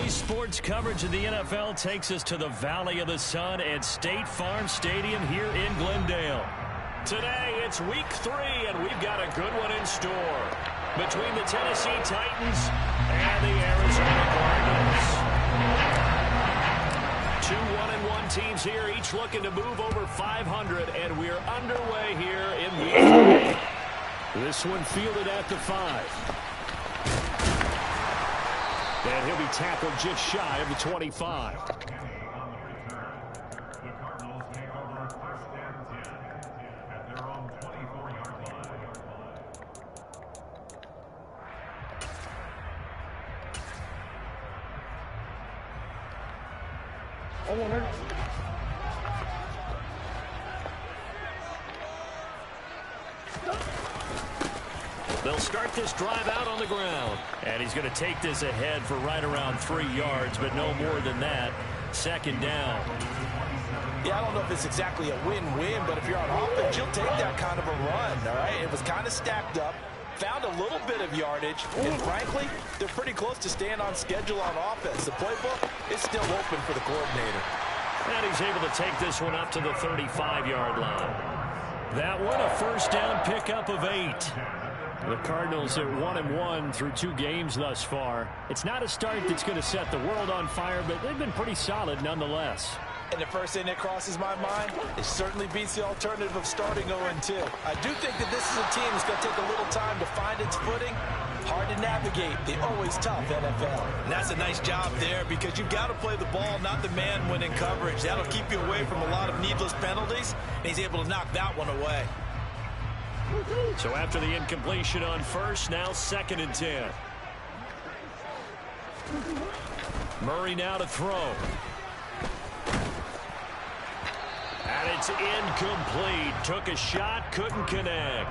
Early sports coverage of the NFL takes us to the Valley of the Sun at State Farm Stadium here in Glendale. Today, it's week 3, and we've got a good one in store between the Tennessee Titans and the Arizona Cardinals. Two 1-1 teams here, each looking to move over 500, and we're underway here in week 3. This one fielded at the 5. And he'll be tackled just shy of the 25. They'll start this drive out on the ground. And he's going to take this ahead for right around 3 yards, but no more than that. Second down. Yeah, I don't know if it's exactly a win-win, but if you're on offense, you'll take that kind of a run, all right? It was kind of stacked up, found a little bit of yardage, and frankly, they're pretty close to staying on schedule on offense. The playbook is still open for the coordinator. And he's able to take this one up to the 35-yard line. That one a first down pickup of 8. The Cardinals at 1-1 through 2 games thus far. It's not a start that's going to set the world on fire, but they've been pretty solid nonetheless. And the first thing that crosses my mind, it certainly beats the alternative of starting 0-2. I do think that this is a team that's going to take a little time to find its footing. Hard to navigate the always tough NFL. And that's a nice job there because you've got to play the ball, not the man when in coverage. That'll keep you away from a lot of needless penalties, and he's able to knock that one away. So after the incompletion on first, now 2nd and 10. Murray now to throw. And it's incomplete. Took a shot, couldn't connect.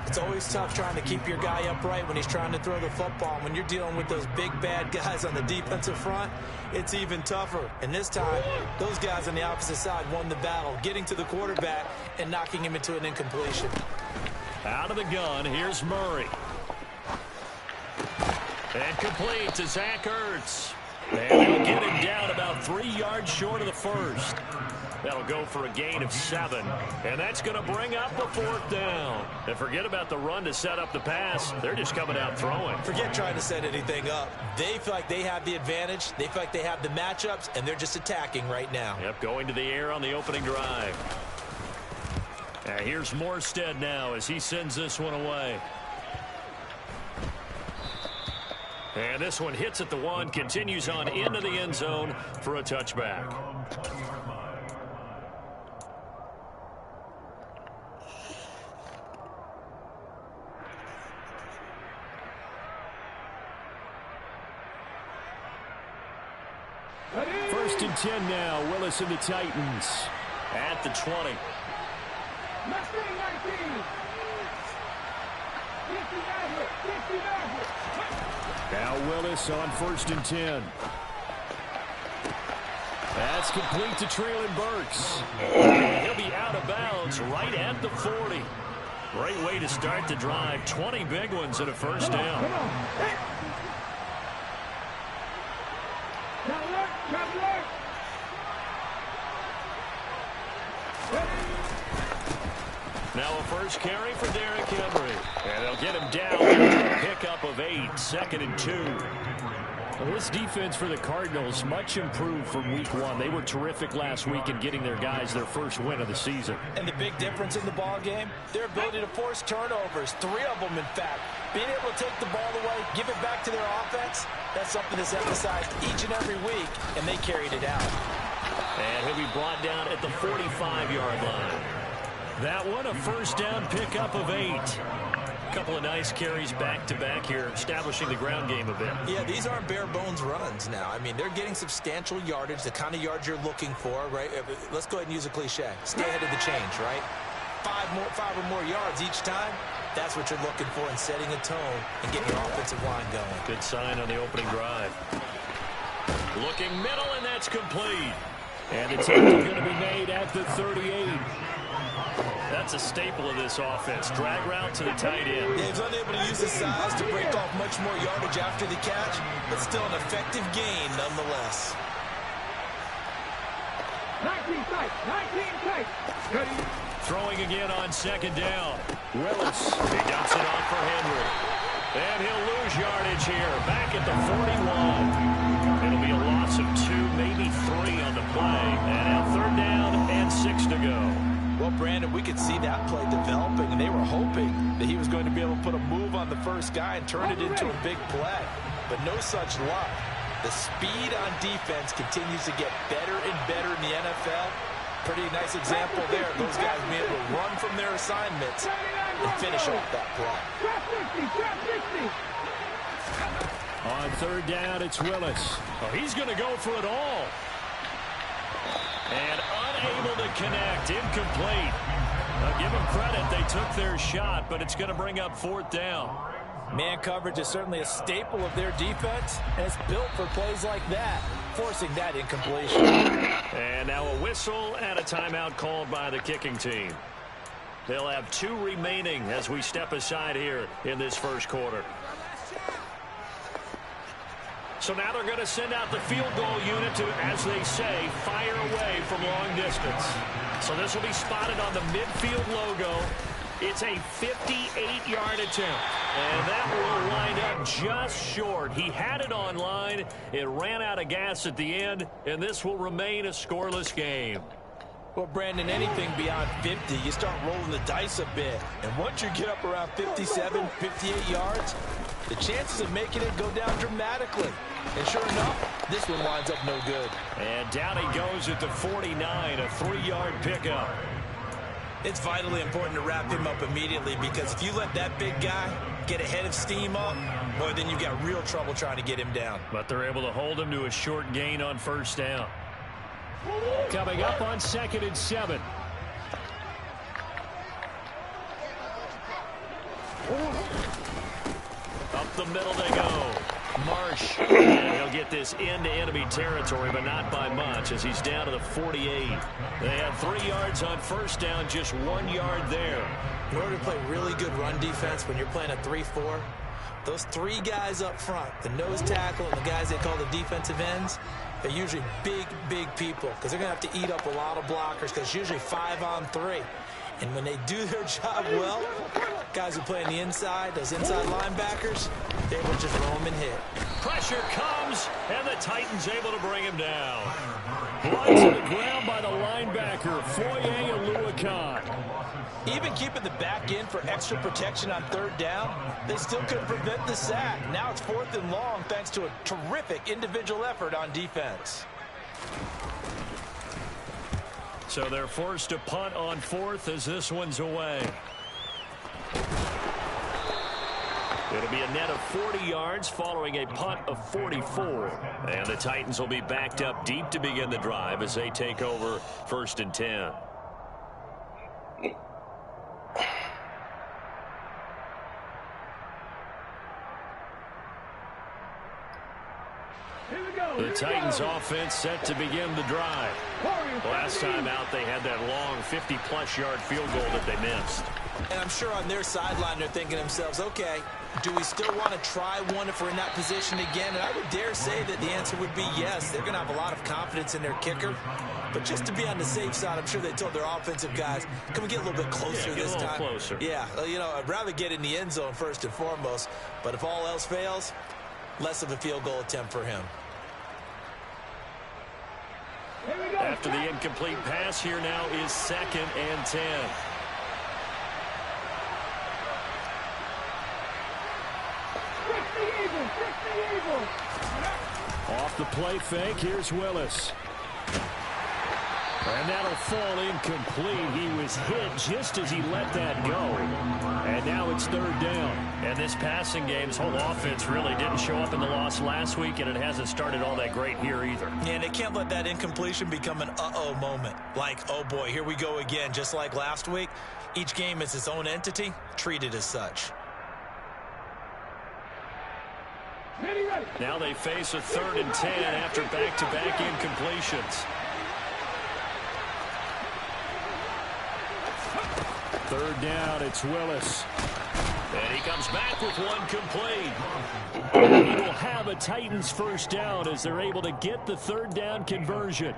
It's always tough trying to keep your guy upright when he's trying to throw the football. When you're dealing with those big, bad guys on the defensive front, it's even tougher. And this time, those guys on the opposite side won the battle, getting to the quarterback and knocking him into an incompletion. Out of the gun, here's Murray. And complete to Zach Ertz. And he'll get him down about 3 yards short of the first. That'll go for a gain of 7. And that's going to bring up the 4th down. And forget about the run to set up the pass. They're just coming out throwing. Forget trying to set anything up. They feel like they have the advantage. They feel like they have the matchups, and they're just attacking right now. Yep, going to the air on the opening drive. And here's Morstead now as he sends this one away. And this one hits at the 1, continues on into the end zone for a touchback. First and 10 now. Willis and the Titans at the 20. Now Willis on 1st and 10. That's complete to Traylon Burks. He'll be out of bounds right at the 40. Great way to start the drive. 20 big ones and a first down. Now a first carry for Derrick Henry. And they'll get him down for a pickup of 8, 2nd and 2. Well, this defense for the Cardinals, much improved from week 1. They were terrific last week in getting their guys their first win of the season. And the big difference in the ball game, their ability to force turnovers, 3 of them in fact. Being able to take the ball away, give it back to their offense, that's something that's emphasized each and every week, and they carried it out. And he'll be brought down at the 45-yard line. That one a first down pickup of 8. A couple of nice carries back-to-back here, establishing the ground game a bit. Yeah, these aren't bare-bones runs now. I mean, they're getting substantial yardage, the kind of yards you're looking for, right? Let's go ahead and use a cliche. Stay ahead of the change, right? 5 or more yards each time. That's what you're looking for in setting a tone and getting your offensive line going. Good sign on the opening drive. Looking middle, and that's complete. And the attempt is going to be made at the 38. That's a staple of this offense. Drag route to the tight end. Yeah, he's unable to use his size to break off much more yardage after the catch, but still an effective gain nonetheless. 19 tight, 19 tight. Ready? Throwing again on second down. Willis, he dumps it off for Henry. And he'll lose yardage here, back at the 41. It'll be a loss of 2, maybe 3 on the play. And now 3rd down and 6 to go. Well, Brandon, we could see that play developing, and they were hoping that he was going to be able to put a move on the first guy and turn it into a big play. But no such luck. The speed on defense continues to get better and better in the NFL. Pretty nice example there of those guys being able to run from their assignments and finish off that play. On 3rd down, it's Willis. Oh, he's going to go for it all. And unable to connect. Incomplete. Now, give them credit. They took their shot, but it's going to bring up 4th down. Man coverage is certainly a staple of their defense, and it's built for plays like that, forcing that incompletion. And now a whistle and a timeout called by the kicking team. They'll have 2 remaining as we step aside here in this first quarter. So now they're going to send out the field goal unit to, as they say, fire away from long distance. So this will be spotted on the midfield logo. It's a 58-yard attempt, and that will wind up just short. He had it on line. It ran out of gas at the end, and this will remain a scoreless game. Well, Brandon, anything beyond 50, you start rolling the dice a bit. And once you get up around 57, 58 yards, the chances of making it go down dramatically. And sure enough, this one winds up no good. And down he goes at the 49, a 3-yard pickup. It's vitally important to wrap him up immediately, because if you let that big guy get ahead of steam up, boy, then you've got real trouble trying to get him down. But they're able to hold him to a short gain on 1st down. Coming up on 2nd and 7. Up the middle they go. Marsh. And he'll get this into enemy territory, but not by much, as he's down to the 48. They had 3 yards on 1st down, just 1 yard there. In order to play really good run defense when you're playing a 3-4, those 3 guys up front, the nose tackle and the guys they call the defensive ends, they're usually big, big people, because they're going to have to eat up a lot of blockers, because it's usually 5 on 3. And when they do their job well, guys who play on the inside, those inside linebackers, they will just roam and hit. Pressure comes, and the Titans able to bring him down. Brought to the ground by the linebacker, Foye Aluakon. Even keeping the back end for extra protection on 3rd down, they still couldn't prevent the sack. Now it's 4th and long thanks to a terrific individual effort on defense. So they're forced to punt on 4th as this one's away. It'll be a net of 40 yards following a punt of 44. And the Titans will be backed up deep to begin the drive as they take over 1st and 10. The Titans offense set to begin the drive. Last time out, they had that long 50-plus yard field goal that they missed. And I'm sure on their sideline they're thinking to themselves, okay, do we still want to try one if we're in that position again? And I would dare say that the answer would be yes. They're going to have a lot of confidence in their kicker. But just to be on the safe side, I'm sure they told their offensive guys, can we get a little bit closer this time? Get a little closer. Yeah, you know, I'd rather get in the end zone first and foremost. But if all else fails, less of a field goal attempt for him. After the incomplete pass, here now is 2nd and 10. Off the play fake, here's Willis. And that'll fall incomplete. He was hit just as he let that go. And now it's 3rd down. And this passing game's whole offense really didn't show up in the loss last week, and it hasn't started all that great here either. Yeah, and they can't let that incompletion become an uh-oh moment. Like, oh boy, here we go again, just like last week. Each game is its own entity, treated as such. Now they face a 3rd and 10 after back-to-back incompletions. Third down, it's Willis. And he comes back with one complete. He will have a Titans first down as they're able to get the third down conversion.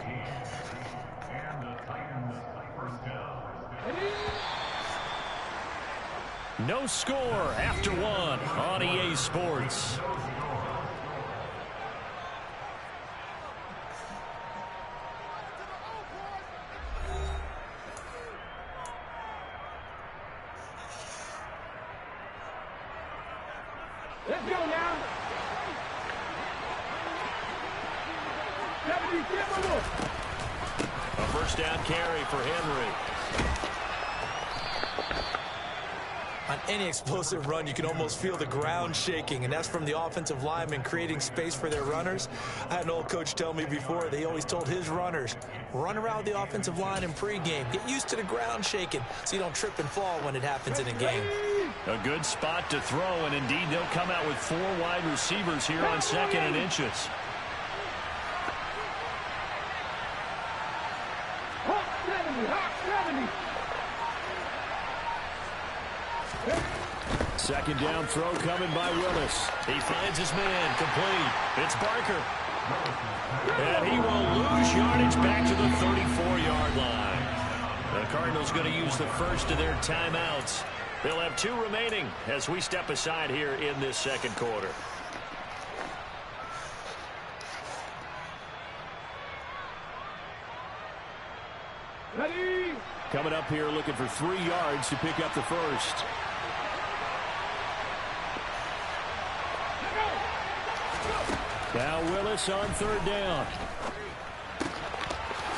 No score after one on EA Sports. Let's go now. 77. A first down carry for Henry. On any explosive run, you can almost feel the ground shaking, and that's from the offensive linemen creating space for their runners. I had an old coach tell me before, they always told his runners, run around the offensive line in pregame. Get used to the ground shaking so you don't trip and fall when it happens in a game. A good spot to throw, and indeed they'll come out with 4 wide receivers here on 2nd and inches. Hawk 70, Hawk 70. Second down throw coming by Willis. He finds his man, complete. It's Barker. And he will lose yardage back to the 34-yard line. The Cardinals going to use the first of their timeouts. They'll have 2 remaining as we step aside here in this second quarter. Ready. Coming up here looking for 3 yards to pick up the first. Now Willis on third down.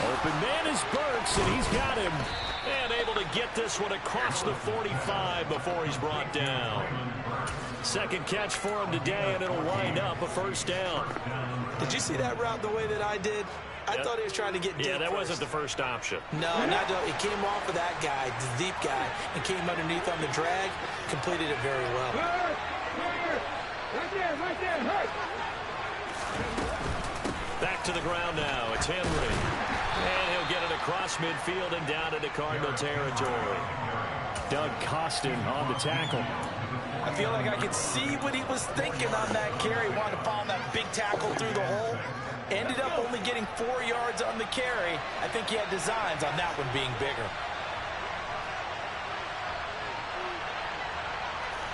Open man is Burks, and he's got him. And able to get this one across the 45 before he's brought down. Second catch for him today, and it'll wind up a first down. Did you see that route the way that I did? I thought he was trying to get deep. Yeah, that first. wasn't the first option. No, not it came off of that guy, the deep guy, and came underneath on the drag, completed it very well. Right there, hurt. Back to the ground now. It's Henry. And he'll get it across midfield and down into Cardinal territory. Doug Costin on the tackle. I feel like I could see what he was thinking on that carry. Wanted to follow that big tackle through the hole. Ended up only getting 4 yards on the carry. I think he had designs on that one being bigger.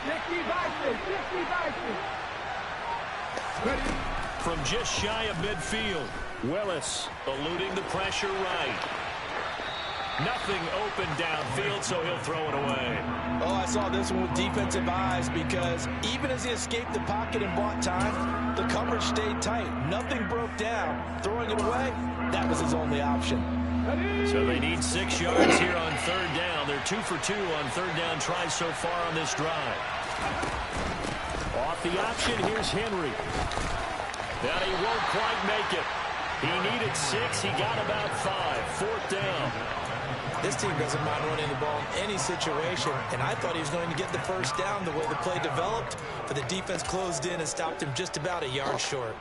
60 Ready. From just shy of midfield, Willis eluding the pressure right. Nothing open downfield, so he'll throw it away. Oh, I saw this one with defensive eyes because even as he escaped the pocket and bought time, the coverage stayed tight. Nothing broke down. Throwing it away, that was his only option. So they need 6 yards here on third down. They're 2 for 2 on third down tries so far on this drive. Off the option, here's Henry. And he won't quite make it. He needed 6. He got about 5. Fourth down. This team doesn't mind running the ball in any situation, and I thought he was going to get the first down the way the play developed, but the defense closed in and stopped him just about a yard short.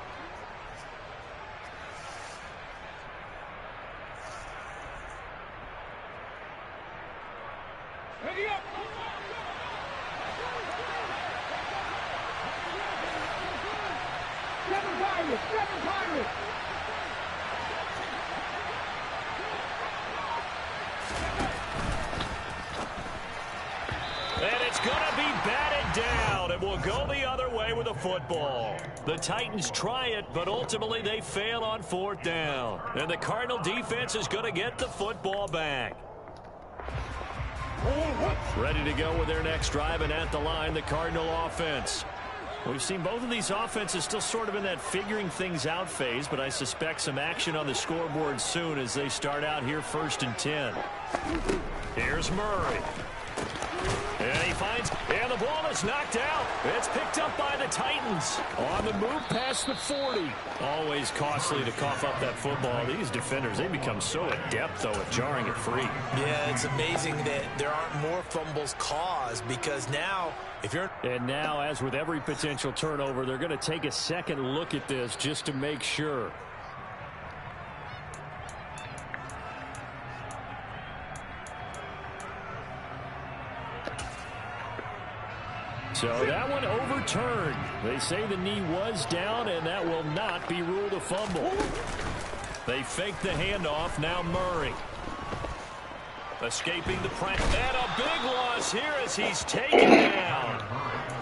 Ready up. Seven Pirates. And it's going to be batted down. It will go the other way with a football. The Titans try it, but ultimately they fail on fourth down. And the Cardinal defense is going to get the football back. Ready to go with their next drive, and at the line, the Cardinal offense. We've seen both of these offenses still sort of in that figuring things out phase, but I suspect some action on the scoreboard soon as they start out here 1st and 10. Here's Murray. And he finds, and the ball is knocked out. It's picked up by the Titans. On the move past the 40. Always costly to cough up that football. These defenders, they become so adept, though, at jarring it free. Yeah, it's amazing that there aren't more fumbles caused because now, if you're... And now, as with every potential turnover, they're going to take a second look at this just to make sure. So that one overturned. They say the knee was down, and that will not be ruled a fumble. They fake the handoff. Now Murray. Escaping the pressure. And a big loss here as he's taken down.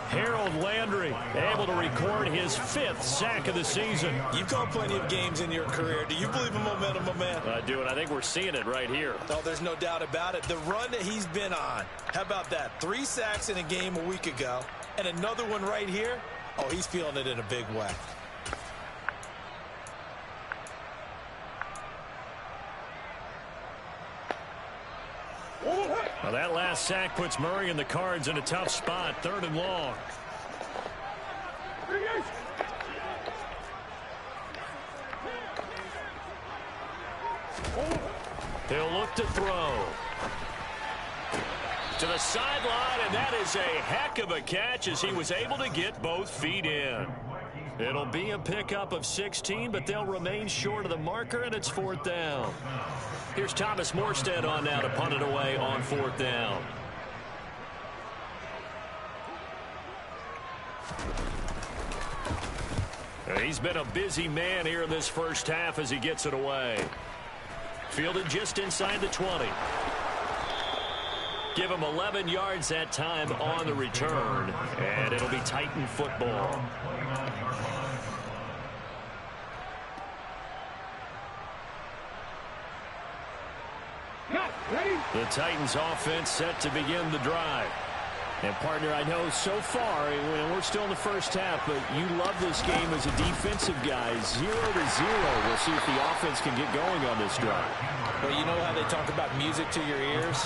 Harold Landry able to record his 5th sack of the season. You've called plenty of games in your career. Do you believe in momentum, my man? I do, and I think we're seeing it right here. Oh, there's no doubt about it. The run that he's been on. How about that? 3 sacks in a game a week ago, and another one right here. Oh, he's feeling it in a big way. Well, that last sack puts Murray and the Cards in a tough spot. 3rd and long. He'll look to throw. To the sideline, and that is a heck of a catch as he was able to get both feet in. It'll be a pickup of 16, but they'll remain short of the marker, and it's 4th down. Here's Thomas Morstead on now to punt it away on 4th down. He's been a busy man here in this first half as he gets it away. Fielded just inside the 20. Give him 11 yards that time on the return, and it'll be Titan football. The Titans offense set to begin the drive. And, partner, I know so far, we're still in the first half, but you love this game as a defensive guy. 0-0. We'll see if the offense can get going on this drive. Well, you know how they talk about music to your ears?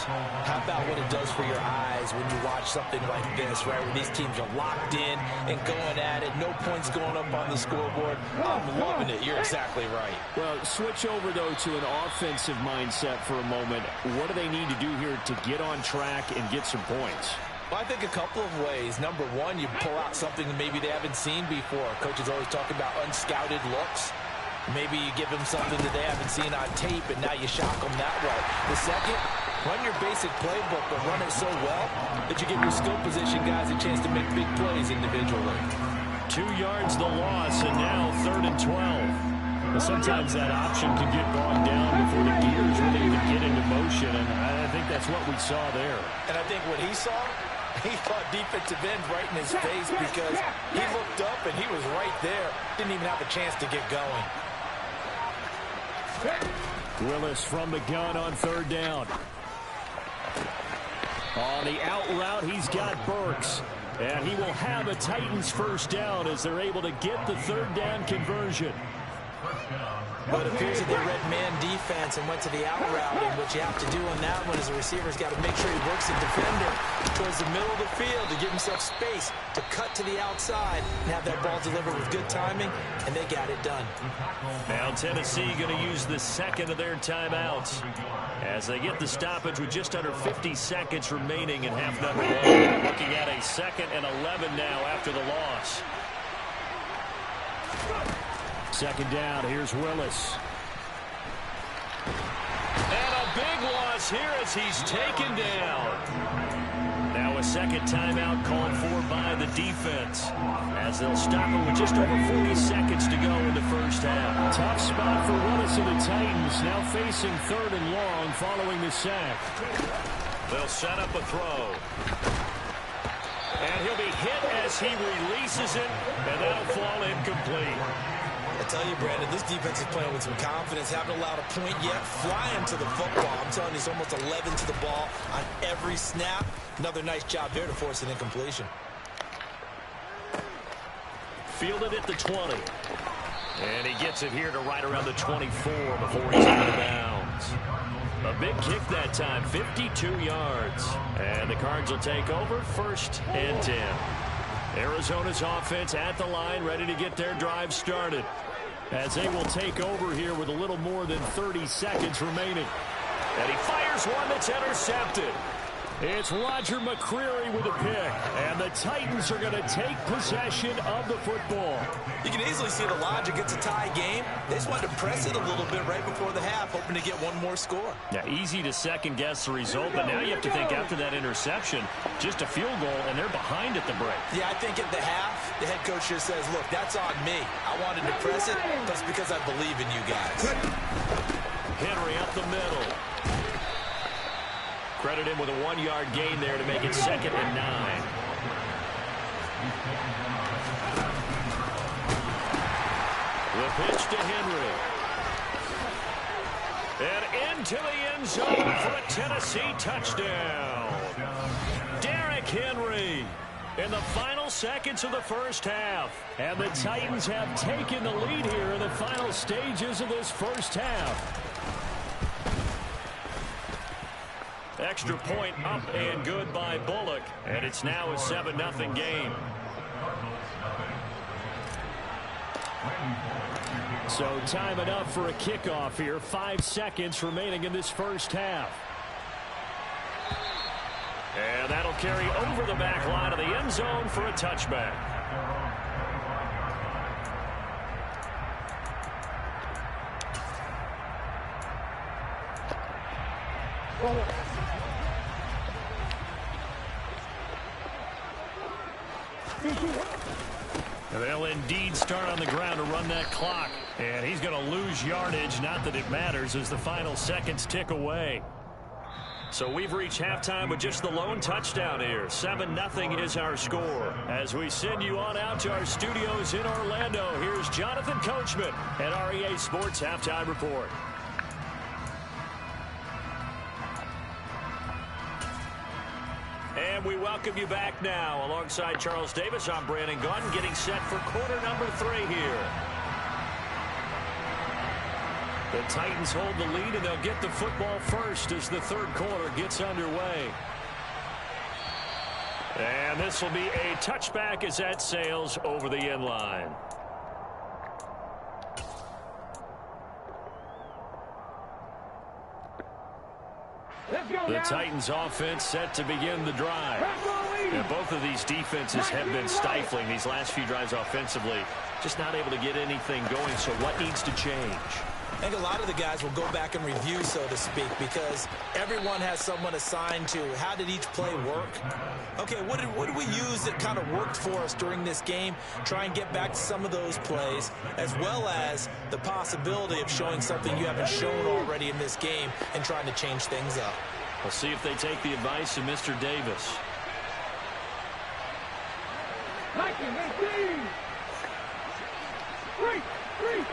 How about what it does for your eyes when you watch something like this, right, where these teams are locked in and going at it, no points going up on the scoreboard? I'm loving it. You're exactly right. Well, switch over, though, to an offensive mindset for a moment. What do they need to do here to get on track and get some points? Well, I think a couple of ways. Number one, you pull out something that maybe they haven't seen before. Coaches always talk about unscouted looks. Maybe you give them something that they haven't seen on tape, and now you shock them that way. The second, run your basic playbook, but run it so well that you give your skill position guys a chance to make big plays individually. 2 yards the loss, and now 3rd and 12. Well, sometimes that option can get bogged down before the gears really even get into motion, and I think that's what we saw there. And I think what he saw, he thought defensive end right in his face because he looked up and he was right there. Didn't even have a chance to get going. Willis from the gun on 3rd down. On the out route, he's got Burks. And he will have a Titans 1st down as they're able to get the 3rd down conversion. But it appears that they read man defense and went to the out route. And what you have to do on that one is the receiver's got to make sure he works the defender towards the middle of the field to give himself space to cut to the outside and have that ball delivered with good timing, and they got it done. Now Tennessee going to use the 2nd of their timeouts as they get the stoppage with just under 50 seconds remaining in half number 1. Looking at a 2nd and 11 now after the loss. 2nd down, here's Willis. And a big loss here as he's taken down. Now a 2nd timeout called for by the defense as they'll stop it with just over 40 seconds to go in the first half. Tough spot for Willis and the Titans, now facing 3rd and long following the sack. They'll set up a throw. And he'll be hit as he releases it, and that'll fall incomplete. I tell you, Brandon, this defense is playing with some confidence. Haven't allowed a point yet. Flying to the football. I'm telling you, it's almost 11 to the ball on every snap. Another nice job there to force an incompletion. Fielded at the 20. And he gets it here to right around the 24 before he's out of bounds. A big kick that time, 52 yards. And the Cards will take over 1st and 10. Arizona's offense at the line, ready to get their drive started. As they will take over here with a little more than 30 seconds remaining. And he fires one that's intercepted. It's Roger McCreary with a pick, and the Titans are going to take possession of the football. You can easily see the logic. It's a tie game. They just wanted to press it a little bit right before the half, hoping to get one more score. Yeah, easy to second-guess the result, but now you have to think after that interception, just a field goal, and they're behind at the break. Yeah, I think at the half, the head coach just says, look, that's on me. I wanted to press it, but it's because I believe in you guys. Henry up the middle. Credit him with a 1-yard gain there to make it 2nd and 9. The pitch to Henry. And into the end zone for a Tennessee touchdown. Derrick Henry in the final seconds of the first half. And the Titans have taken the lead here in the final stages of this first half. Extra point up and good by Bullock. And it's now a 7-0 game. So time enough for a kickoff here. 5 seconds remaining in this first half. And that'll carry over the back line of the end zone for a touchback. They'll indeed start on the ground to run that clock. And he's going to lose yardage. Not that it matters as the final seconds tick away. So we've reached halftime with just the lone touchdown here. 7-0 is our score. As we send you on out to our studios in Orlando, here's Jonathan Coachman at REA Sports Halftime Report. And we welcome you back now. Alongside Charles Davis, I'm Brandon Gunn, getting set for quarter number 3 here. The Titans hold the lead, and they'll get the football first as the third quarter gets underway. And this will be a touchback as that sails over the end line. The Titans offense set to begin the drive. And both of these defenses have been stifling these last few drives offensively. Just not able to get anything going, so what needs to change? I think a lot of the guys will go back and review, so to speak, because everyone has someone assigned to how did each play work. Okay, what did we use that kind of worked for us during this game? Try and get back to some of those plays, as well as the possibility of showing something you haven't shown already in this game and trying to change things up. We'll see if they take the advice of Mr. Davis. 19, 3.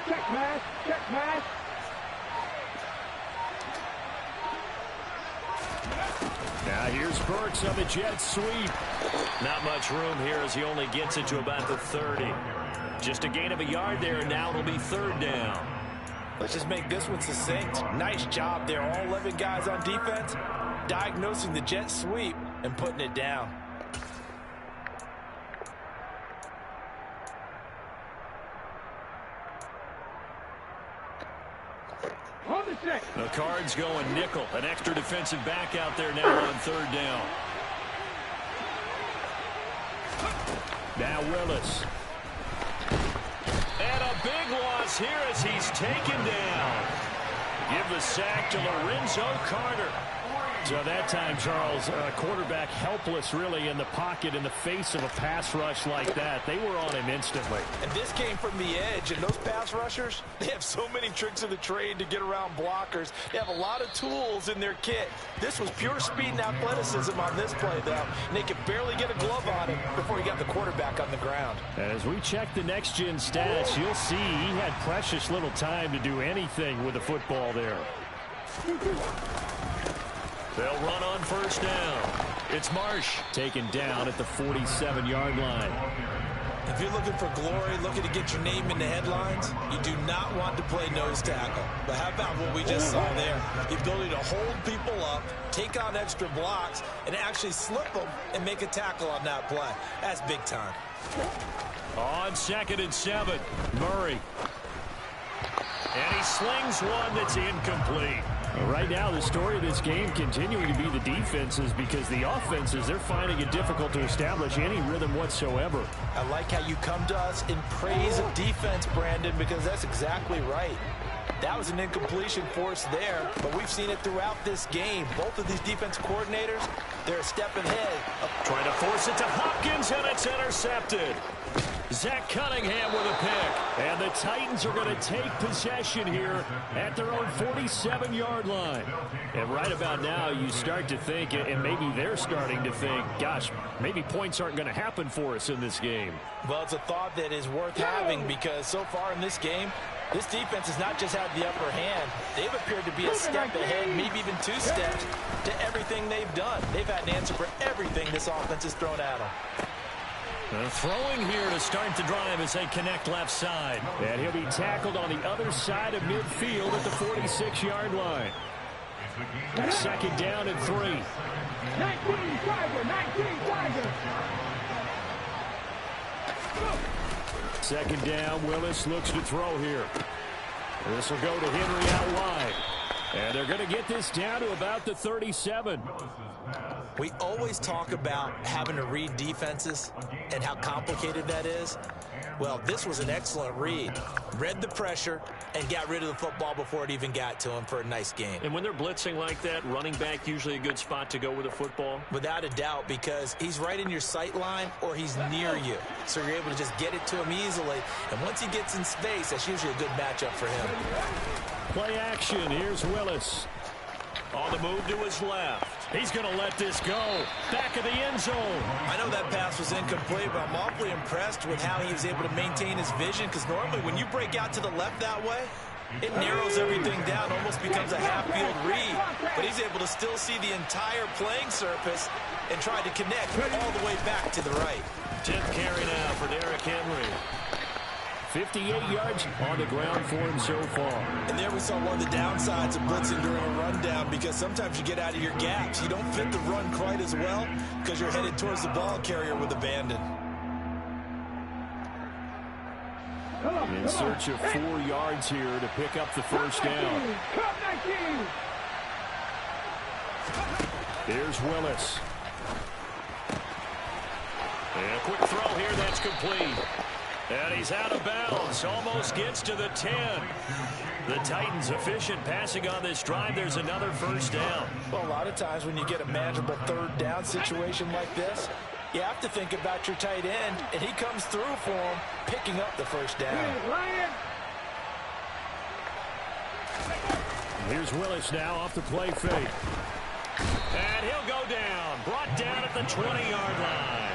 Check pass, check pass. Now here's Burks on the jet sweep. Not much room here as he only gets it to about the 30. Just a gain of a yard there, and now it'll be 3rd down. Let's just make this one succinct. Nice job there. All 11 guys on defense diagnosing the jet sweep and putting it down. The Cards going nickel. An extra defensive back out there now on 3rd down. Now Willis. And a big loss here as he's taken down. Give the sack to Lorenzo Carter. So that time, Charles, quarterback helpless really in the pocket in the face of a pass rush like that. They were on him instantly. And this came from the edge, and those pass rushers, they have so many tricks of the trade to get around blockers. They have a lot of tools in their kit. This was pure speed and athleticism on this play, though. And they could barely get a glove on him before he got the quarterback on the ground. As we check the next-gen stats, you'll see he had precious little time to do anything with the football there. They'll run on 1st down. It's Marsh taken down at the 47-yard line. If you're looking for glory, looking to get your name in the headlines, you do not want to play nose tackle. But how about what we just saw there? The ability to hold people up, take on extra blocks, and actually slip them and make a tackle on that play. That's big time. On 2nd and 7, Murray. And he slings one that's incomplete. Right now, the story of this game continuing to be the defenses, because the offenses, they're finding it difficult to establish any rhythm whatsoever. I like how you come to us in praise of defense, Brandon, because that's exactly right. That was an incompletion forced there, but we've seen it throughout this game. Both of these defense coordinators, they're a step ahead. Trying to force it to Hopkins, and it's intercepted. Zach Cunningham with a pick. And the Titans are going to take possession here at their own 47-yard line. And right about now, you start to think, and maybe they're starting to think, gosh, maybe points aren't going to happen for us in this game. Well, it's a thought that is worth having, because so far in this game, this defense has not just had the upper hand. They've appeared to be a step ahead, maybe even 2 steps, to everything they've done. They've had an answer for everything this offense has thrown at them. Throwing here to start the drive as they connect left side. And he'll be tackled on the other side of midfield at the 46-yard line. 2nd down and 3. 19 Tiger, 19 Tiger. 2nd down, Willis looks to throw here. This will go to Henry out wide. And they're going to get this down to about the 37. We always talk about having to read defenses and how complicated that is. Well, this was an excellent read. Read the pressure and got rid of the football before it even got to him for a nice game. And when they're blitzing like that, running back usually a good spot to go with the football? Without a doubt, because he's right in your sight line or he's near you. So you're able to just get it to him easily. And once he gets in space, that's usually a good matchup for him. Play action. Here's Willis. On the move to his left. He's going to let this go. Back of the end zone. I know that pass was incomplete, but I'm awfully impressed with how he was able to maintain his vision, because normally when you break out to the left that way, it narrows everything down, almost becomes a half-field read. But he's able to still see the entire playing surface and try to connect all the way back to the right. 10th carry now for Derrick Henry. 58 yards on the ground for him so far. And there we saw one of the downsides of blitzing during a rundown, because sometimes you get out of your gaps. You don't fit the run quite as well because you're headed towards the ball carrier with abandon. In search of 4 yards here to pick up the first down. Here's Willis. And a quick throw here, that's complete. And he's out of bounds, almost gets to the 10. The Titans efficient passing on this drive. There's another first down. Well, a lot of times when you get a manageable 3rd down situation like this, you have to think about your tight end, and he comes through for him, picking up the first down. Here's Willis now off the play fake. And he'll go down, brought down at the 20-yard line.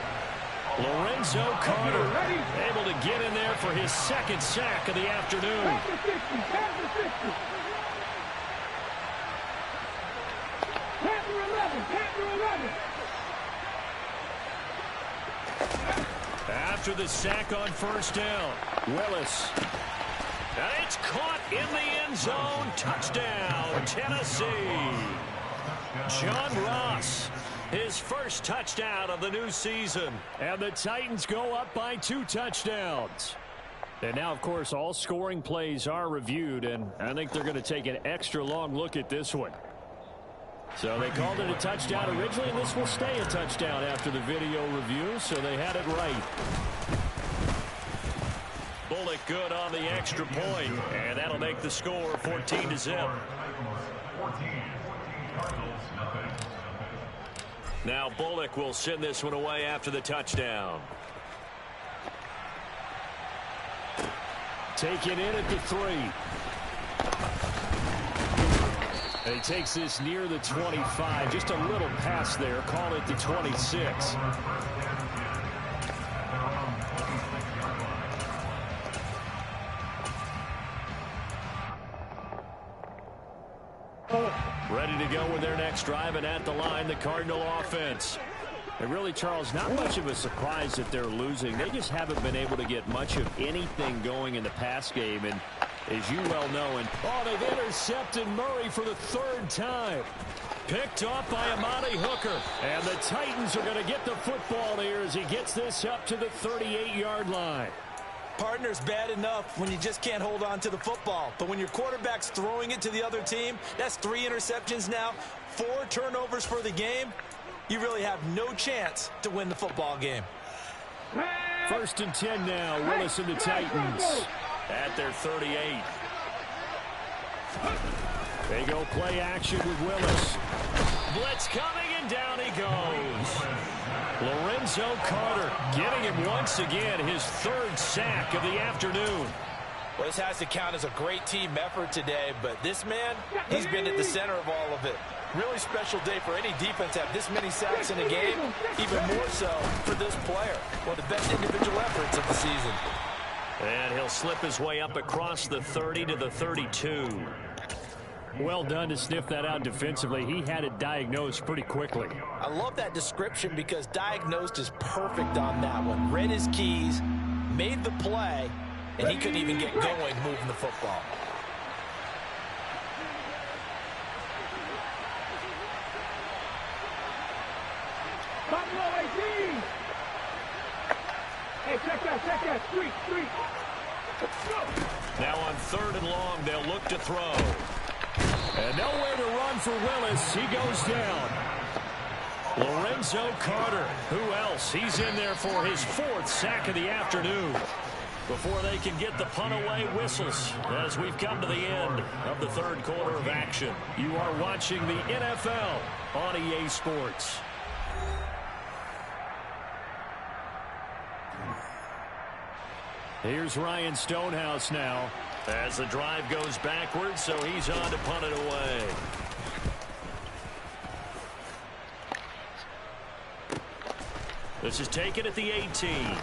Lorenzo Carter able to get in there for his 2nd sack of the afternoon. After the sack on first down, Willis. And it's caught in the end zone. Touchdown, Tennessee. John Ross. His first touchdown of the new season. And the Titans go up by 2 touchdowns. And now, of course, all scoring plays are reviewed, and I think they're going to take an extra long look at this one. So they called it a touchdown originally, and this will stay a touchdown after the video review, so they had it right. Bullock good on the extra point, and that'll make the score 14-0. Now Bullock will send this one away after the touchdown. Taken in at the 3. And he takes this near the 25. Just a little pass there. Call it the 26. Ready to go with their next drive, and at the line, the Cardinal offense. And really, Charles, not much of a surprise that they're losing. They just haven't been able to get much of anything going in the pass game. And as you well know, they've intercepted Murray for the 3rd time. Picked off by Amani Hooker. And the Titans are going to get the football here as he gets this up to the 38-yard line. Partner's bad enough when you just can't hold on to the football. But when your quarterback's throwing it to the other team, that's 3 interceptions now, 4 turnovers for the game. You really have no chance to win the football game. 1st and 10 now. Willis and the Titans at their 38. They go play action with Willis. Blitz coming, and down he goes. Lorenzo Carter getting him once again, his 3rd sack of the afternoon. Well, this has to count as a great team effort today, but this man, he's been at the center of all of it. Really special day for any defense to have this many sacks in a game, even more so for this player. One of the best individual efforts of the season. And he'll slip his way up across the 30 to the 32. Well done to sniff that out defensively. He had it diagnosed pretty quickly. I love that description because diagnosed is perfect on that one. Read his keys, made the play, and he couldn't even get going moving the football. Hey, check that, street. Now on 3rd and long, they'll look to throw. And nowhere to run for Willis. He goes down. Lorenzo Carter. Who else? He's in there for his 4th sack of the afternoon. Before they can get the punt away, whistles as we've come to the end of the 3rd quarter of action. You are watching the NFL on EA Sports. Here's Ryan Stonehouse now as the drive goes backwards, so he's on to punt it away. This is taken at the 18.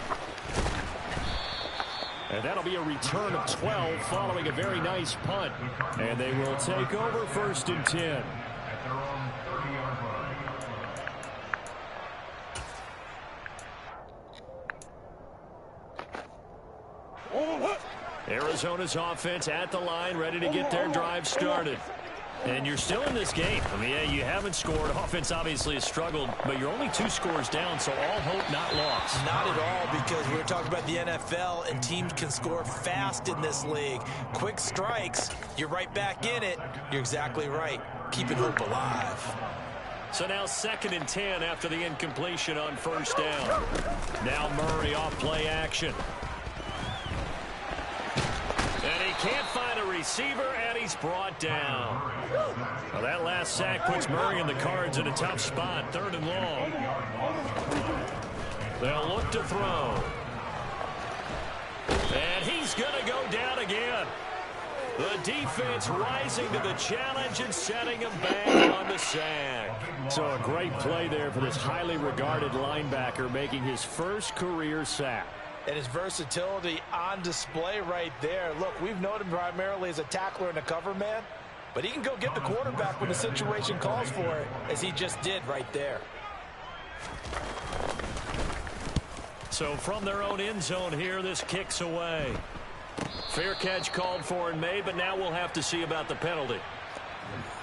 And that'll be a return of 12 following a very nice punt. And they will take over 1st and 10. Arizona's offense at the line, ready to get their drive started. And you're still in this game. I mean, yeah, you haven't scored. Offense obviously has struggled, but you're only 2 scores down, so all hope not lost. Not at all, because we're talking about the NFL, and teams can score fast in this league. Quick strikes, you're right back in it. You're exactly right. Keeping hope alive. So now 2nd and 10 after the incompletion on 1st down. Now Murray off play action. And he can't find a receiver, and he's brought down. Well, that last sack puts Murray and the Cards in a tough spot. 3rd and long. They'll look to throw. And he's going to go down again. The defense rising to the challenge and setting him back on the sack. So a great play there for this highly regarded linebacker, making his 1st career sack. And his versatility on display right there. Look, we've known him primarily as a tackler and a cover man, but he can go get the quarterback when the situation calls for it, as he just did right there. So from their own end zone here, this kicks away. Fair catch called for and made, but now we'll have to see about the penalty.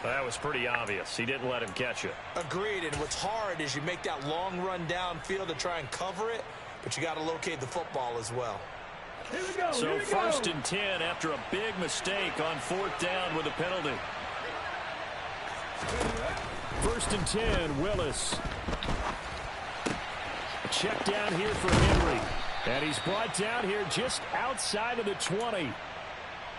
That was pretty obvious. He didn't let him catch it. Agreed, and what's hard is you make that long run downfield to try and cover it, but you got to locate the football as well. So 1st and 10 after a big mistake on 4th down with a penalty. 1st and 10, Willis. A check down here for Henry. And he's brought down here just outside of the 20.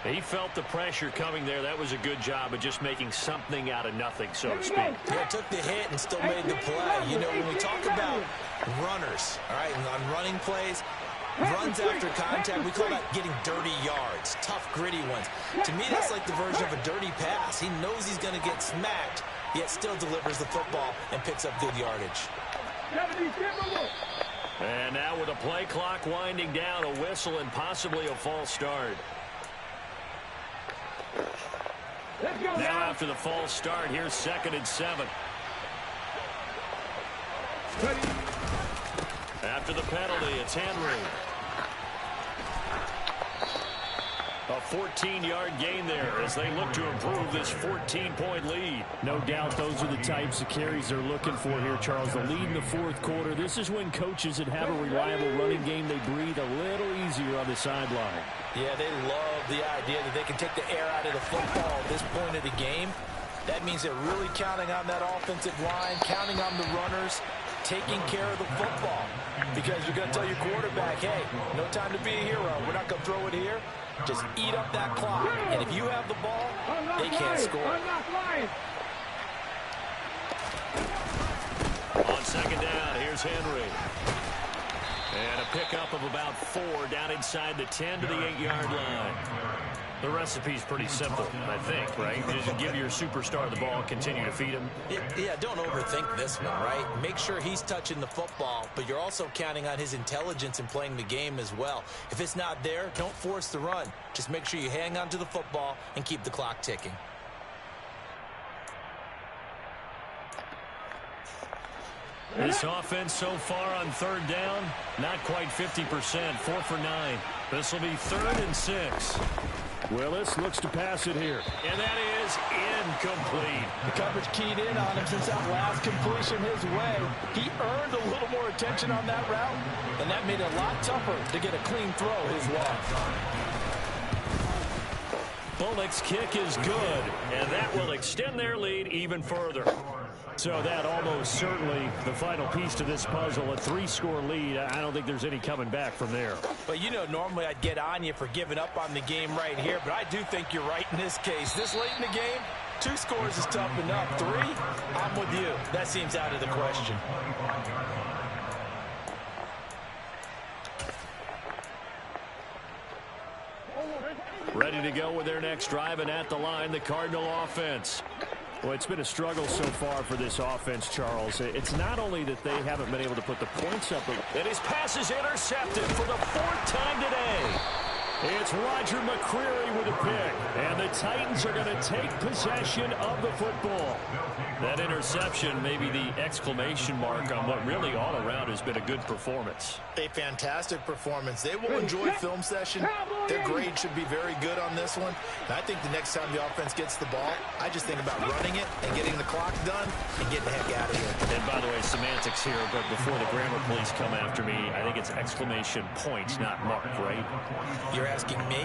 He felt the pressure coming there. That was a good job of just making something out of nothing, so to speak. Yeah, took the hit and still made the play. You know, when we talk about runners, all right, and on running plays, runs after contact, we call that getting dirty yards, tough, gritty ones. To me, that's like the version of a dirty pass. He knows he's going to get smacked, yet still delivers the football and picks up good yardage. And now with a play clock winding down, a whistle and possibly a false start. Now after the false start, here's 2nd and 7. After the penalty, it's Henry. A 14-yard gain there as they look to improve this 14-point lead. No doubt those are the types of carries they're looking for here, Charles. The lead in the fourth quarter. This is when coaches that have a reliable running game, they breathe a little easier on the sideline. Yeah, they love the idea that they can take the air out of the football at this point of the game. That means they're really counting on that offensive line, counting on the runners, taking care of the football. Because you're going to tell your quarterback, hey, no time to be a hero. We're not going to throw it here. Just eat up that clock. And if you have the ball, they can't score. On second down, here's Henry. And a pickup of about 4 down inside the 10 to the 8-yard line. The recipe's pretty simple, I think, right? Just give your superstar the ball, continue to feed him. Yeah, don't overthink this one, right? Make sure he's touching the football, but you're also counting on his intelligence in playing the game as well. If it's not there, don't force the run. Just make sure you hang on to the football and keep the clock ticking. This offense so far on third down, not quite 50%, 4 for 9. This will be 3rd and 6. Willis looks to pass it here. And that is incomplete. The coverage keyed in on him since that last completion his way. He earned a little more attention on that route, and that made it a lot tougher to get a clean throw his way. Bullock's kick is good, and that will extend their lead even further. So that almost certainly the final piece to this puzzle, a 3-score lead. I don't think there's any coming back from there. But, you know, normally I'd get on you for giving up on the game right here, but I do think you're right in this case. This late in the game, 2 scores is tough enough. 3, I'm with you. That seems out of the question. Ready to go with their next drive, and at the line, the Cardinal offense. Well, it's been a struggle so far for this offense, Charles. It's not only that they haven't been able to put the points up. And his pass is intercepted for the 4th time today. It's Roger McCreary with a pick. And the Titans are going to take possession of the football. That interception may be the exclamation mark on what really all around has been a good performance. A fantastic performance. They will enjoy film session. Their grade should be very good on this one. And I think the next time the offense gets the ball, I just think about running it and getting the clock done and getting the heck out of here. And by the way, semantics here, but before the grammar police come after me, I think it's exclamation point, not mark, right? You're asking me?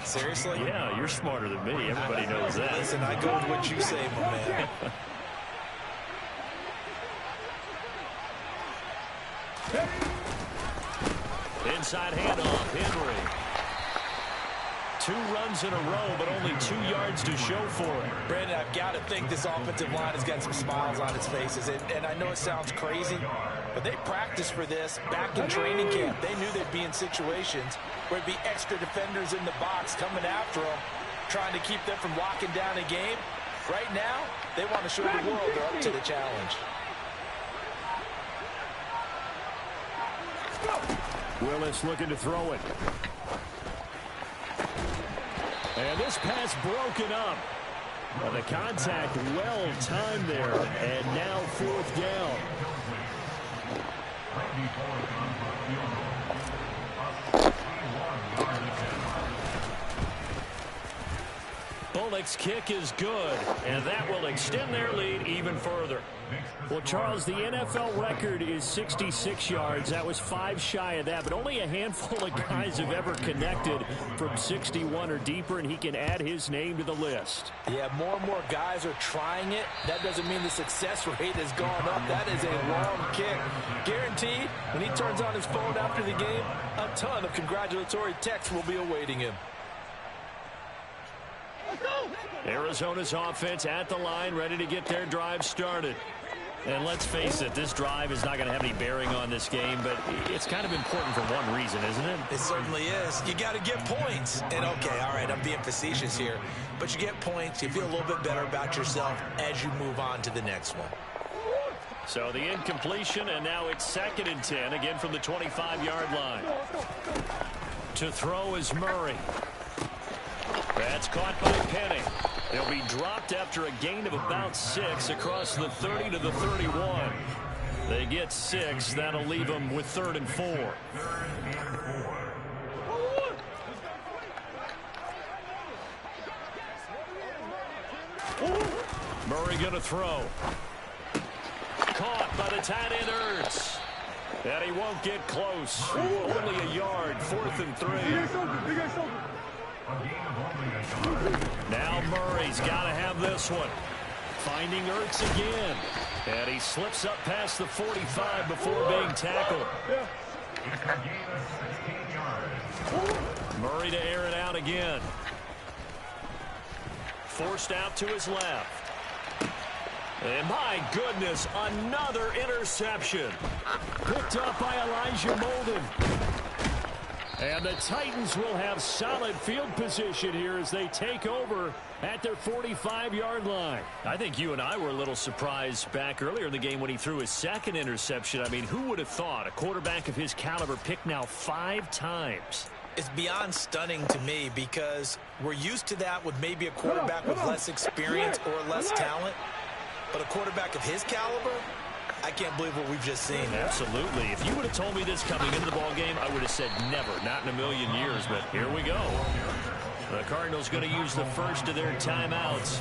Seriously? Yeah, you're smarter than me. Everybody knows that. Listen, I go with what you say, my man. Inside handoff, Henry. 2 runs in a row, but only 2 yards to show for it. Brandon, I've got to think this offensive line has got some smiles on its faces. And I know it sounds crazy, but they practiced for this back in training camp. They knew they'd be in situations where there'd be extra defenders in the box coming after them, trying to keep them from locking down a game. Right now, they want to show the world they're up to the challenge. Willis looking to throw it. And this pass broken up. Well, the contact well timed there. And now 4th down. Bullock's kick is good, and that will extend their lead even further. Well, Charles, the NFL record is 66 yards. That was 5 shy of that, but only a handful of guys have ever connected from 61 or deeper, and he can add his name to the list. Yeah, more and more guys are trying it. That doesn't mean the success rate has gone up. That is a long kick. Guaranteed, when he turns on his phone after the game, a ton of congratulatory texts will be awaiting him. Arizona's offense at the line, ready to get their drive started. And let's face it, this drive is not going to have any bearing on this game, but it's kind of important for one reason, isn't it? It certainly is. You got to get points. And, okay, all right, I'm being facetious here. But you get points, you feel a little bit better about yourself as you move on to the next one. So the incompletion, and now it's 2nd and 10, again from the 25-yard line. To throw is Murray. That's caught by Penny. They'll be dropped after a gain of about 6 across the 30 to the 31. They get 6. That'll leave them with 3rd and 4. he going to throw? Caught by the tight end Ertz. And he won't get close. Only a yard, 4th and 3. Now Murray's got to have this one. Finding Ertz again. And he slips up past the 45 before being tackled. Murray to air it out again. Forced out to his left. And my goodness, another interception. Picked up by Elijah Molden. And the Titans will have solid field position here as they take over at their 45-yard line. I think you and I were a little surprised back earlier in the game when he threw his second interception. I mean, who would have thought a quarterback of his caliber picked now 5 times? It's beyond stunning to me because we're used to that with maybe a quarterback with less experience or less talent. But a quarterback of his caliber, I can't believe what we've just seen. Absolutely. If you would have told me this coming into the ballgame, I would have said never, not in a million years. But here we go. The Cardinals going to use the first of their timeouts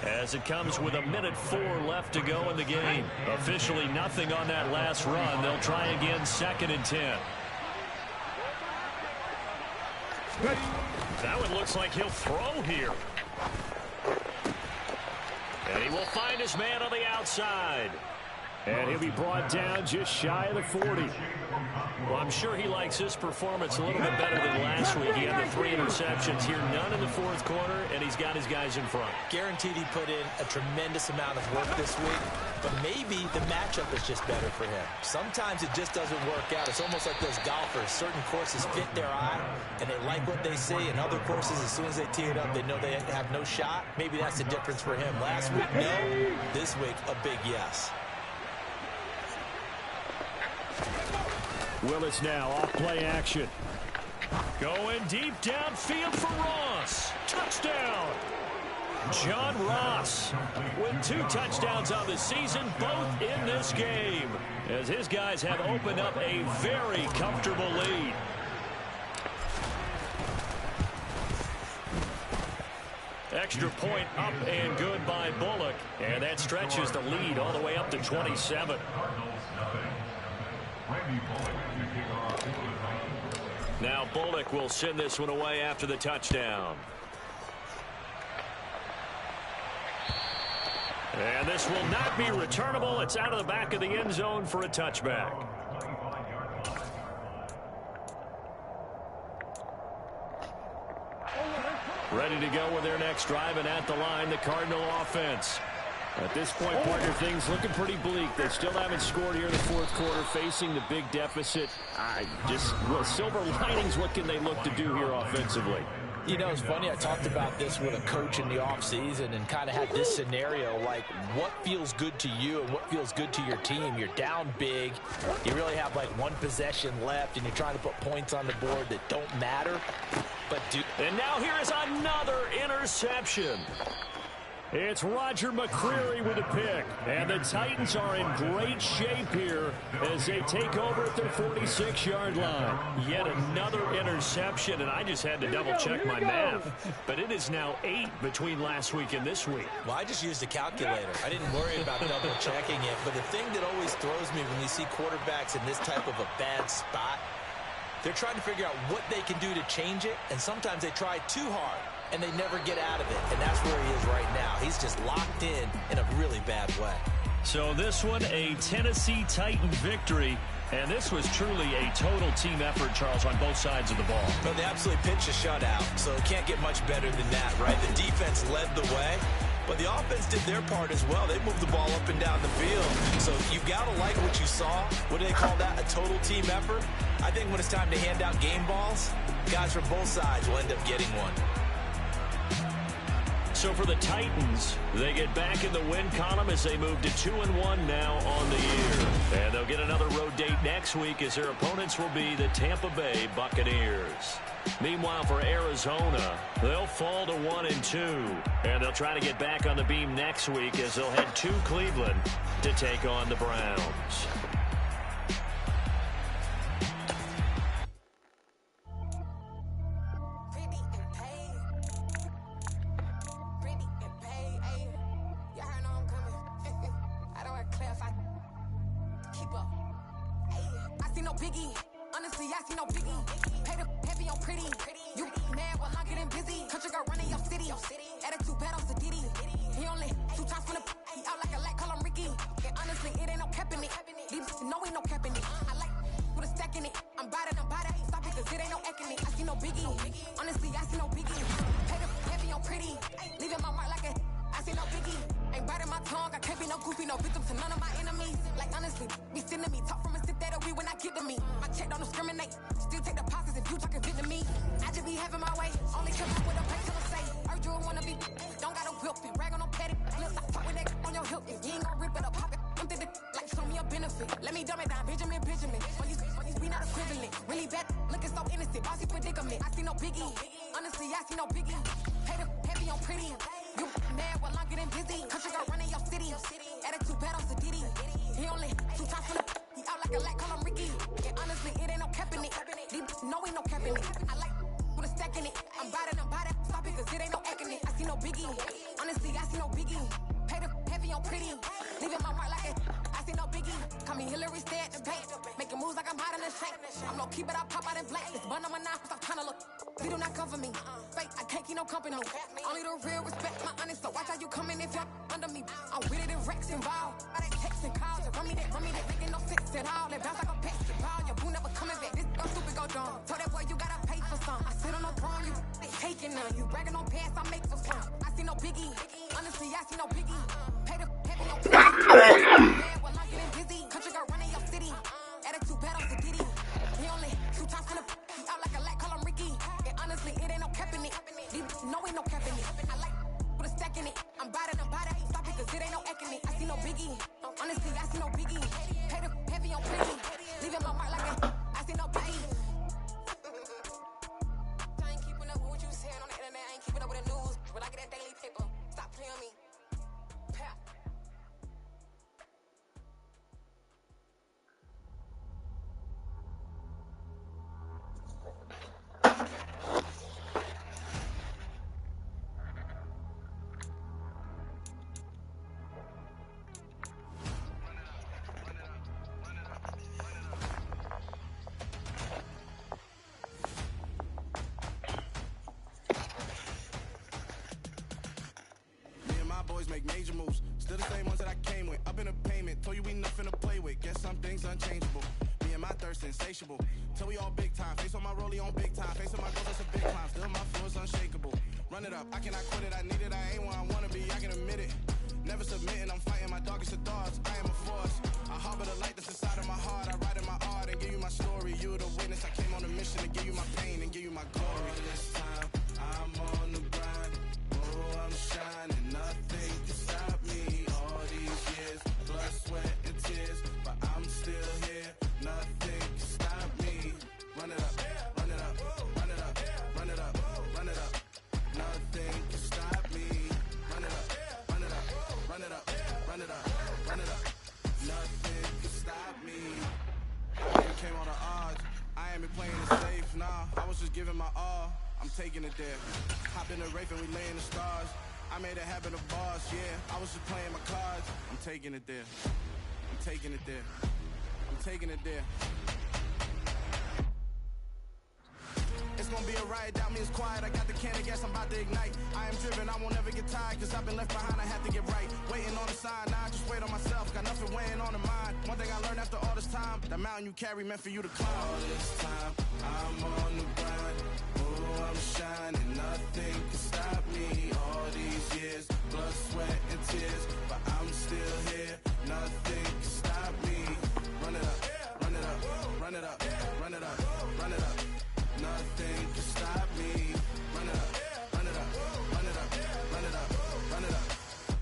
as it comes with 1:04 left to go in the game. Officially nothing on that last run. They'll try again 2nd and 10. That one looks like he'll throw here. And he will find his man on the outside. And he'll be brought down just shy of the 40. Well, I'm sure he likes his performance a little bit better than last week. He had the 3 interceptions here, none in the 4th quarter, and he's got his guys in front. Guaranteed he put in a tremendous amount of work this week, but maybe the matchup is just better for him. Sometimes it just doesn't work out. It's almost like those golfers. Certain courses fit their eye, and they like what they see, and other courses, as soon as they tee it up, they know they have no shot. Maybe that's the difference for him. Last week, no. This week, a big yes. Willis now off play action. Going deep downfield for Ross. Touchdown. John Ross with 2 touchdowns on the season, both in this game, as his guys have opened up a very comfortable lead. Extra point up and good by Bullock, and that stretches the lead all the way up to 27. Now Bullock will send this one away after the touchdown. And this will not be returnable. It's out of the back of the end zone for a touchback. Ready to go with their next drive, and at the line, the Cardinal offense. At this point, partner, things looking pretty bleak. They still haven't scored here in the 4th quarter, facing the big deficit. Silver linings, what can they look to do here offensively? You know, it's funny, I talked about this with a coach in the offseason and kind of had this scenario, like what feels good to you and what feels good to your team. You're down big. You really have like 1 possession left, and you're trying to put points on the board that don't matter. And now here is another interception. It's Roger McCreary with a pick. And the Titans are in great shape here as they take over at their 46-yard line. Yet another interception, and I just had to double-check my math. But it is now 8 between last week and this week. Well, I just used a calculator. I didn't worry about double-checking it. But the thing that always throws me when you see quarterbacks in this type of a bad spot, they're trying to figure out what they can do to change it, and sometimes they try too hard, and they never get out of it, and that's where he is right now. He's just locked in a really bad way. So this one, a Tennessee Titan victory, and this was truly a total team effort, Charles, on both sides of the ball. Well, they absolutely pitched a shutout, so it can't get much better than that, right? The defense led the way, but the offense did their part as well. They moved the ball up and down the field, so you've got to like what you saw. What do they call that, a total team effort? I think when it's time to hand out game balls, guys from both sides will end up getting one. So for the Titans, they get back in the win column as they move to 2-1 now on the year. And they'll get another road date next week as their opponents will be the Tampa Bay Buccaneers. Meanwhile, for Arizona, they'll fall to 1-2. And they'll try to get back on the beam next week as they'll head to Cleveland to take on the Browns. if I keep up. I see no biggie. Honestly, I see no biggie. Pay the heavy on pretty. You mad while I'm getting busy. Country girl running your city. Attitude bad on Diddy. He only 2 times from the he out like a light, call him Ricky. And honestly, it ain't no cap in it. These no ain't no cap in it. I like with a stack in it. I'm bad at Stop it, cause it ain't no eck in it. I see no biggie. Honestly, I see no biggie. Pay the heavy on pretty. Leaving my mark like a I see no biggie. Ain't biting my tongue. I can't be no goofy, no victim to none of my enemies. Like honestly, be sending me talk from a sit that we when I get to me. My check don't discriminate. Still take deposits if you talking Vietnamese. I just be having my way. Only come out with a pay till I say. Urge you wanna be. Don't got no whip and rag on no petty. Look, I talk with that on your hip. If you ain't gon' rip it up, pop it. I'm thinking like show me a benefit. Let me dumb it down, Benjamin. For you be not equivalent. Really bad, looking so innocent. Bossy predicament. I see no biggie. Honestly, I see no biggie. Pay the heavy on pretty. You mad while I'm getting busy. Country girl running your city. Attitude bad on Diddy. He only 2 times from the he out like a light, call him Ricky. And honestly, it ain't no cap in it. No ain't no cap in it. I like with a stack in it. I'm bad. Stop it, cause it ain't no eck in it. I see no biggie. Honestly, I see no biggie. Pay the heavy on pretty. Leaving my mark like it. I see no biggie. Call me Hillary, stay at the bank. Making moves like I'm hiding in the shank. I'm low key, but I pop out in blank. This bun on my knife, stop trying to look. They do not cover me. Fake, I can't keep no company. Only the real respect my honest. So watch how you coming if you're under me. I'm with it if Rex involved. I done text and calls. Run me that, making no sense at all. They bounce like a basketball. Your boo never coming back. This go stupid, go dumb. Told that boy you gotta pay for some. I sit on no throne, you taking none. You bragging on pants, I make some fun. I see no biggie. Honestly, I see no biggie. Pay the heavy on man, while I'm getting busy. Country girl running your city. Attitude bad on Diddy. He only 2 times from the he out like a light, call him Ricky. And honestly, it ain't no cap in it. No ain't no cap in it. I like with a stack in it. I'm bad at Stop it, cause it ain't no eck in it. I see no biggie. Honestly, I see no biggie. Pay the heavy on pretty. Leaving my mark like a I see no biggie. I ain't keeping up with what you saying on the internet. I ain't keeping up with the news. When I get that daily paper, stop playing on me. Pat. Make major moves, still the same ones that I came with. Up in a payment, told you we nothing to play with. Guess some things unchangeable. Me and my thirst insatiable. Till we all big time. Face on my rollie on big time. Face on my goals, that's a big climb. Still my flow is unshakable. Run it up, I cannot quit it. I need it, I ain't where I wanna be. I can admit it. Never submitting, I'm fighting my darkest of thoughts. I am a force. I harbor the light that's inside of my heart. I write in my art and give you my story. You the witness. I came on a mission to give you my pain and give you my glory. This time, I'm on the grind. Oh, I'm shining. Nothing can stop me. All these years, blood, sweat, and tears, but I'm still here. Nothing can stop me. Run it up, run it up, run it up, run it up, run it up. Nothing can stop me. Run it up, run it up, run it up, run it up, run it up. Nothing can stop me. It came on the odds. I ain't been playing it safe, nah. I was just giving my all. I'm taking it there. Hop in the Wraith and we lay in the stars. I made a habit of bars, yeah. I was just playing my cards. I'm taking it there. I'm taking it there. I'm taking it there. It's gonna be a riot, doubt me it's quiet. I got the can of gas, I'm about to ignite. I am driven, I won't ever get tired, cause I've been left behind, I have to get right. Waiting on the sign, now I just wait on myself. Got nothing weighing on the mind. One thing I learned after all this time, the mountain you carry meant for you to climb. All this time, I'm on the grind. Oh, I'm shining, nothing can stop me. All these years, blood, sweat, and tears, but I'm still here. Nothing can stop me. Run it up, run it up, run it up, run it up, run it up. Nothing can stop me. Run it up, run it up, run it up, run it up, run it up.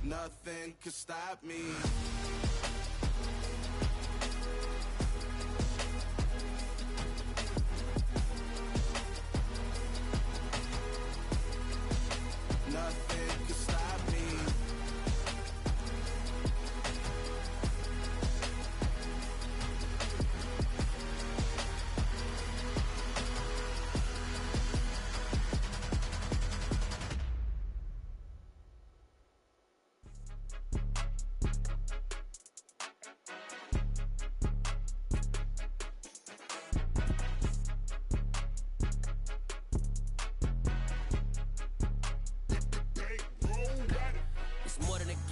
Nothing can stop me. Nothing can stop me.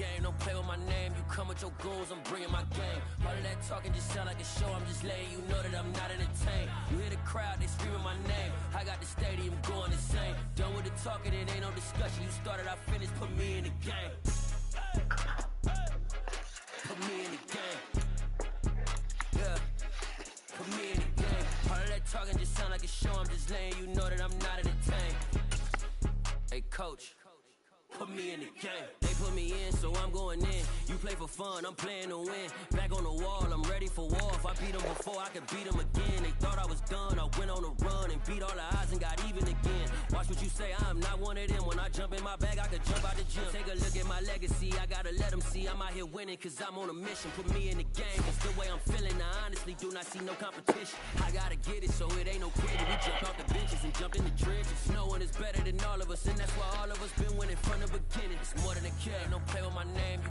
game. Don't play with my name. You come with your goons, I'm bringing my game. All of that talking just sound like a show. I'm just letting you know that I'm not entertained. You hear the crowd, they screaming my name. I got the stadium going insane. Done with the talking, it ain't no discussion. You started, I finished. Put me in the game. Put me in the game. Yeah. Put me in the game. All of that talking just sound like a show. I'm just letting you know that I'm not entertained. Hey, coach. Put me in the game. They put me in, so I'm going in. You play for fun, I'm playing to win. Back on the wall, I'm ready for war. If I beat them before, I can beat them again. They thought I was done, I went on a run and beat all the odds and got even again. Watch what you say, I'm not one of them. When I jump in my bag, I could jump out the gym. Take a look at my legacy, I gotta let them see I'm out here winning, cause I'm on a mission. Put me in the game, it's the way I'm feeling. I honestly do not see no competition. I gotta get it, so it ain't no kidding. We jumped off the benches and jumped in the trenches. No one is better than all of us, and that's why all of us been winning from the beginning. It's more than a game, don't play with my name.